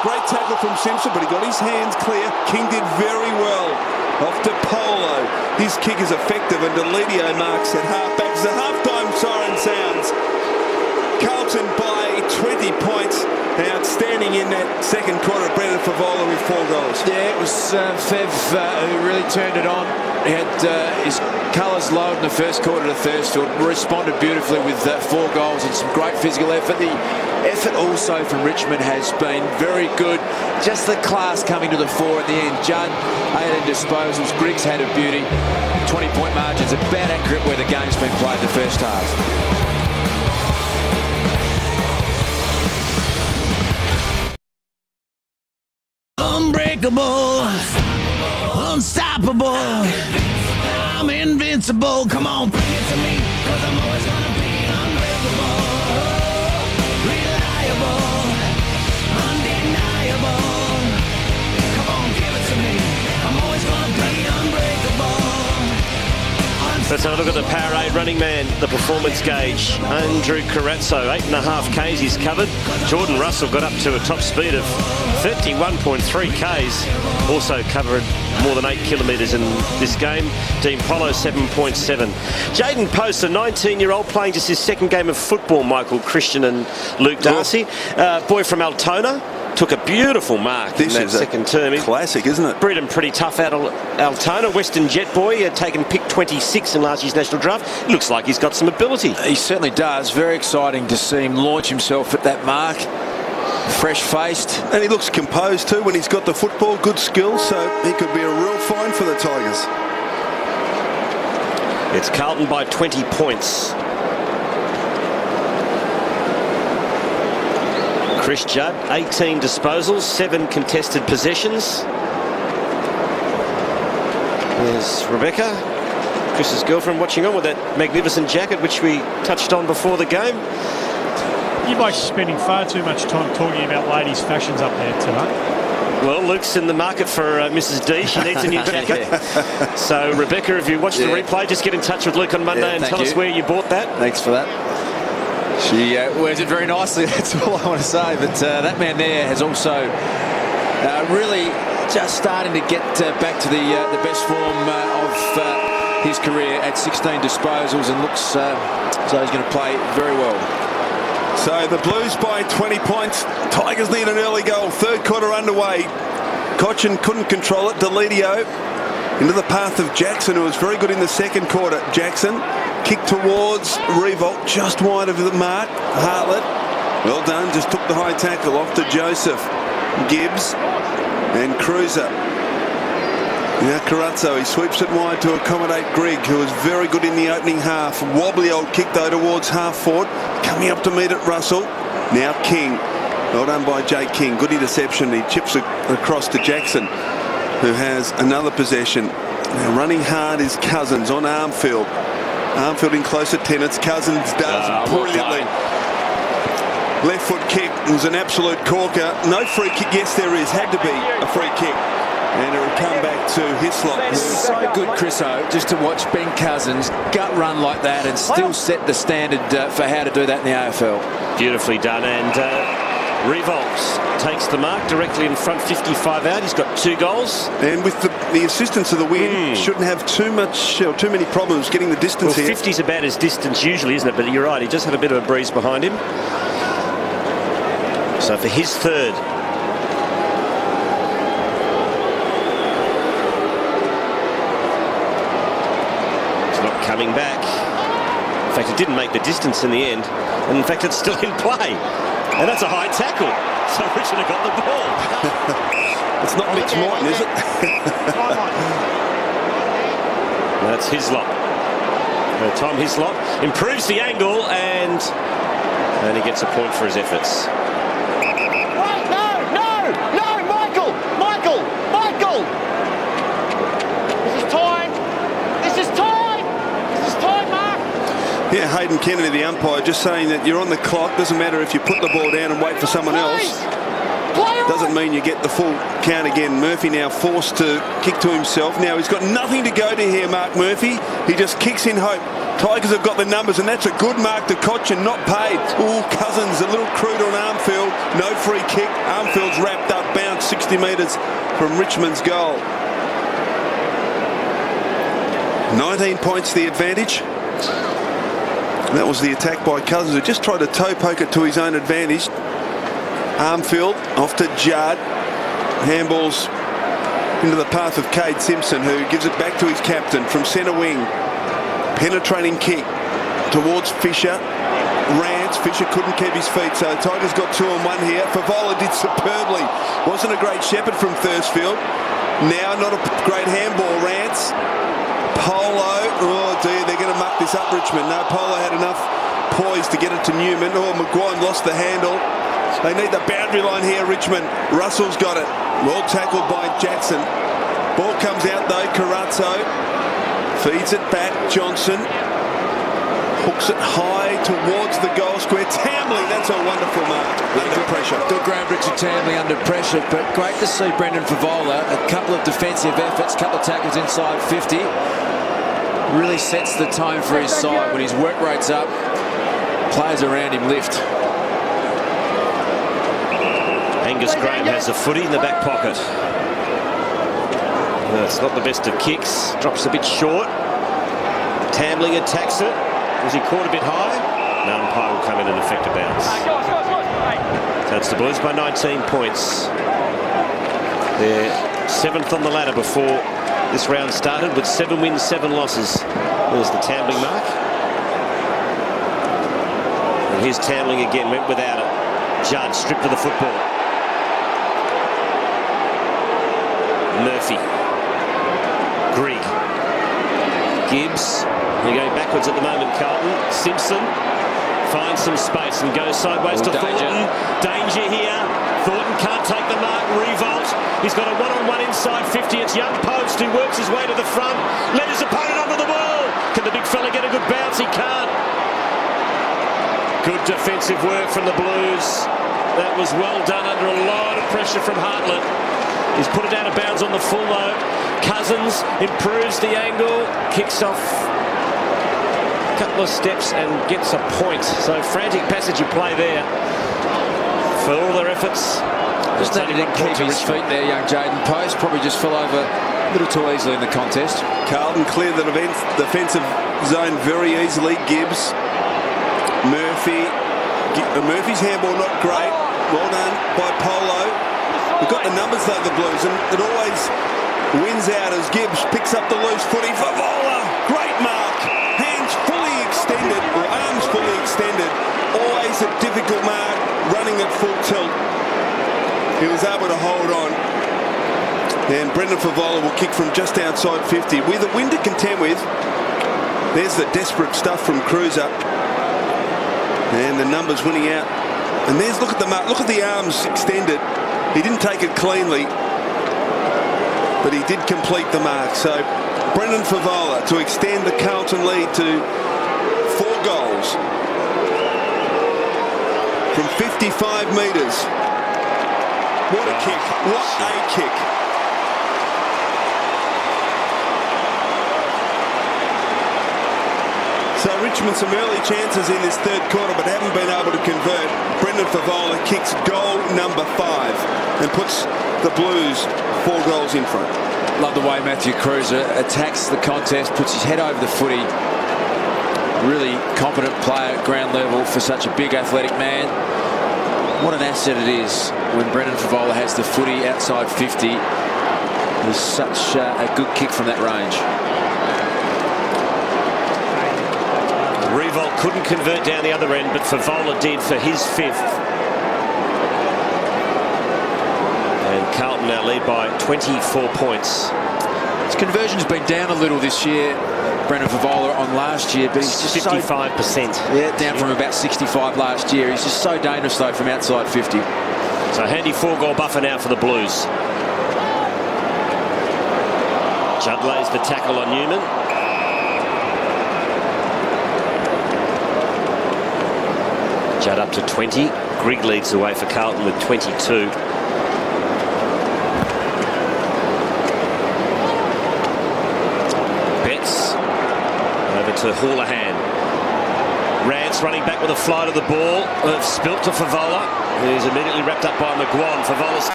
great tackle from Simpson, but he got his hands clear. King did very well. Off to Polo. His kick is effective, and Deledio marks at half-back. As the half-time siren sounds, Carlton by 20 points. Outstanding in that second quarter. Brendan Favola with 4 goals. Yeah, it was Fev who really turned it on. He had his colours low in the first quarter to Thursfield. Responded beautifully with 4 goals and some great physical effort. The effort also from Richmond has been very good. Just the class coming to the fore at the end. Judd, 18 disposals. Griggs had a beauty. 20-point margins. About accurate where the game's been played the first half. Unbreakable, unstoppable, I'm invincible. Come on, bring it to me, 'cause I'm always gonna be unbreakable, reliable, undeniable. Come on, give it to me, I'm always gonna be unbreakable. Let's have a look at the Powerade running man, the performance gauge. Andrew Carrazzo, 8.5 Ks he's covered. Jordan Russell got up to a top speed of 31.3 Ks. Also covered more than 8 kilometres in this game. Dean Polo, 7.7. Jaden Post, a 19-year-old playing just his second game of football, Michael Christian and Luke Darcy. Boy from Altona. Took a beautiful mark in that second term. Classic, isn't it? Bred him pretty tough out of Altona. Western Jet boy. He had taken pick 26 in last year's national draft. Looks like he's got some ability. He certainly does. Very exciting to see him launch himself at that mark. Fresh-faced. And he looks composed too when he's got the football. Good skills, so he could be a real find for the Tigers. It's Carlton by 20 points. Chris Judd, 18 disposals, 7 contested possessions. There's Rebecca, Chris's girlfriend, watching on with that magnificent jacket, which we touched on before the game. You both are spending far too much time talking about ladies' fashions up there tonight. Well, Luke's in the market for Mrs. D. She needs a new jacket. So, Rebecca, if you watch the replay, just get in touch with Luke on Monday and tell us where you bought that. Thanks for that. She wears it very nicely, that's all I want to say. But that man there has also really just starting to get back to the best form of his career at 16 disposals, and looks so he's going to play very well. So the Blues by 20 points. Tigers need an early goal. Third quarter underway. Cochin couldn't control it. Deledio into the path of Jackson, who was very good in the second quarter. Jackson kick towards Revolt, just wide of the mark. Hartlett, well done, just took the high tackle off to Joseph. Gibbs and Cruiser. Now Carrazzo, he sweeps it wide to accommodate Grigg, who was very good in the opening half. Wobbly old kick though towards half forward. Coming up to meet it, Russell. Now King. Well done by Jake King. Good interception. He chips across to Jackson, who has another possession. Now running hard is Cousins on Armfield. Armfield in close at 10. It's Cousins does brilliantly. Left foot kick was an absolute corker. No free kick. Yes, there is. Had to be a free kick. And it will come back to Hislop. So good, Chriso, just to watch Ben Cousins gut run like that and still set the standard for how to do that in the AFL. Beautifully done. And Revolts takes the mark directly in front, 55 out. He's got 2 goals. And with the assistance of the wind, shouldn't have too many problems getting the distance here. 50's about his distance usually, isn't it? But you're right, he just had a bit of a breeze behind him. So for his third. Coming back. In fact, it didn't make the distance in the end, and in fact it's still in play, and that's a high tackle. So Richmond have got the ball. It's not Mitch Morton, is it? That's Hislop. Tom Hislop improves the angle, and he gets a point for his efforts. Yeah, Hayden Kennedy, the umpire, just saying that you're on the clock. Doesn't matter if you put the ball down and wait for someone else. Doesn't mean you get the full count again. Murphy now forced to kick to himself. Now he's got nothing to go to here, Mark Murphy. He just kicks in hope. Tigers have got the numbers, and that's a good mark to Cochin, not paid. Ooh, Cousins, a little crude on Armfield. No free kick. Armfield's wrapped up, bounced 60 metres from Richmond's goal. 19 points the advantage. That was the attack by Cousins, who just tried to toe poke it to his own advantage. Armfield off to Judd. Handballs into the path of Cade Simpson, who gives it back to his captain from centre wing. Penetrating kick towards Fisher. Rance. Fisher couldn't keep his feet, so Tigers got 2 on 1 here. Favola did superbly. Wasn't a great shepherd from Thursfield. Now not a great handball. Rance. Polo. Oh dear, they're going to muck this up, Richmond. No, Polo had enough poise to get it to Newman. Oh, Maguire lost the handle. They need the boundary line here, Richmond. Russell's got it. Well tackled by Jackson. Ball comes out though. Carazzo feeds it back. Johnson hooks it high towards the goal square. Tamley, that's a wonderful mark. Under pressure. Good Graham Richard Tamley under pressure, but great to see Brendan Favola. A couple of defensive efforts, couple of tackles inside 50. Really sets the tone for his side. When his work rate's up, players around him lift. Angus Graham has the footy in the back pocket. It's not the best of kicks. Drops a bit short. Tamling attacks it. Was he caught a bit high? No, umpire will come in and effect a bounce. So it's the Blues by 19 points. They're 7th on the ladder before this round started with 7 wins, 7 losses. There's the Tambling mark. And here's Tambling again, went without it. Judd stripped of the football. Murphy. Grigg. Gibbs. They're going backwards at the moment, Carlton. Simpson finds some space and goes sideways to Thornton. Danger here. Thornton can't take the mark. Revolt. He's got a one-on-one inside 50. It's young Post who works his way to the front. Led his opponent under the ball. Can the big fella get a good bounce? He can't. Good defensive work from the Blues. That was well done under a lot of pressure from Hartlett. He's put it out of bounds on the full load. Cousins improves the angle. Kicks off a couple of steps and gets a point. So frantic passage of play there for all their efforts. Just needed to keep his feet there, young Jaden Post. Probably just fell over a little too easily in the contest. Carlton cleared the defensive zone very easily. Gibbs. Murphy. Murphy's handball not great. Well done by Polo. We've got the numbers though, the Blues, and it always wins out as Gibbs picks up the loose footy. Favola, great mark. Hands fully extended, or arms fully extended. Always a difficult mark, running at full tilt. He was able to hold on. And Brendan Favola will kick from just outside 50. With a wind to contend with, there's the desperate stuff from Cruiser. And the numbers winning out. And there's, look at the mark, look at the arms extended. He didn't take it cleanly, but he did complete the mark. So Brendan Favola to extend the Carlton lead to 4 goals from 55 metres. What a kick, what a kick. So Richmond some early chances in this third quarter, but haven't been able to convert. Brendan Favola kicks goal number 5 and puts the Blues 4 goals in front. Love the way Matthew Cruiser attacks the contest, puts his head over the footy. Really competent player at ground level for such a big athletic man. What an asset it is when Brendan Favola has the footy outside 50. There's such a good kick from that range. Revolt couldn't convert down the other end, but Favola did for his 5th. And Carlton now lead by 24 points. His conversion's been down a little this year, Brendan Favola, on last year, but he's just 55%. Yeah, down from about 65 last year. He's just so dangerous though from outside 50. So handy 4-goal buffer now for the Blues. Judd lays the tackle on Newman. Judd up to 20. Grigg leads the way for Carlton with 22. Betts over to Houlihan. Rance running back with a fly to the ball. Spilt to Favola, who's immediately wrapped up by McGuan. Favola's